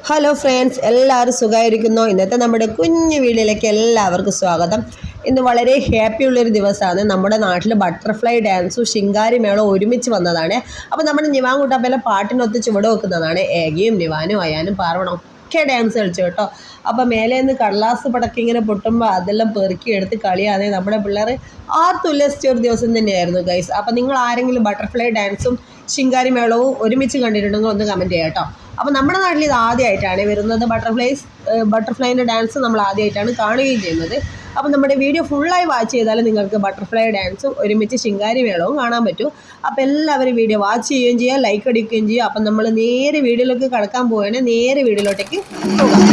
Hello friends, എല്ലാവരും സുഖമായിരിക്കുന്നു. ഇന്നത്തെ നമ്മുടെ കുഞ്ഞു വീഡിയോയിലേക്ക് എല്ലാവർക്കും സ്വാഗതം. ഇന്ന് വളരെ ഹാപ്പിയുള്ളൊരു ദിവസമാണ്. നമ്മുടെ നാട്ടിൽ ബട്ടർഫ്ലൈ ഡാൻസും ശിങ്കാരി മേളവും ഒരുമിച്ച് വന്നതാണ്. അപ്പോൾ നമ്മുടെ നിവാൻ കൂട്ടാപ്പേലെ പാട്ടിനൊത്ത് ചുവട് വെക്കുന്നതാണ്. ഏകിയും നിവാനും അയാനും പാർവണം ഒക്കെ ഡാൻസ് കളിച്ചു കേട്ടോ. അപ്പോൾ മേലെ നിന്ന് കടലാസ് പടക്കി ഇങ്ങനെ പൊട്ടുമ്പോൾ അതെല്ലാം പെറുക്കി എടുത്ത് കളിയാണ് നമ്മുടെ പിള്ളേർ ആർത്തുല്ലസിച്ച ഒരു ദിവസം തന്നെയായിരുന്നു ഗൈസ്. അപ്പോൾ നിങ്ങൾ ആരെങ്കിലും ബട്ടർഫ്ലൈ ഡാൻസും ശിങ്കാരി മേളവും ഒരുമിച്ച് കണ്ടിട്ടുണ്ടെങ്കിൽ ഒന്ന് കമൻറ്റ് ചെയ്യാം കേട്ടോ. അപ്പോൾ നമ്മുടെ നാട്ടിൽ ഇത് ആദ്യമായിട്ടാണ് വരുന്നത്. ബട്ടർഫ്ലൈൻ്റെ ഡാൻസ് നമ്മൾ ആദ്യമായിട്ടാണ് കാണുകയും ചെയ്യുന്നത്. അപ്പോൾ നമ്മുടെ വീഡിയോ ഫുള്ളായി വാച്ച് ചെയ്താൽ നിങ്ങൾക്ക് ബട്ടർഫ്ലൈ ഡാൻസും ഒരുമിച്ച് ശിങ്കാരി മേളവും കാണാൻ പറ്റും. അപ്പോൾ എല്ലാവരും വീഡിയോ വാച്ച് ചെയ്യുകയും ചെയ്യുക, ലൈക്ക് അടിക്കുകയും ചെയ്യുക. അപ്പം നമ്മൾ നേരെ വീഡിയോയിലേക്ക് കടക്കാൻ പോവുകയാണ്. നേരെ വീഡിയോയിലോട്ടേക്ക് പോകാം.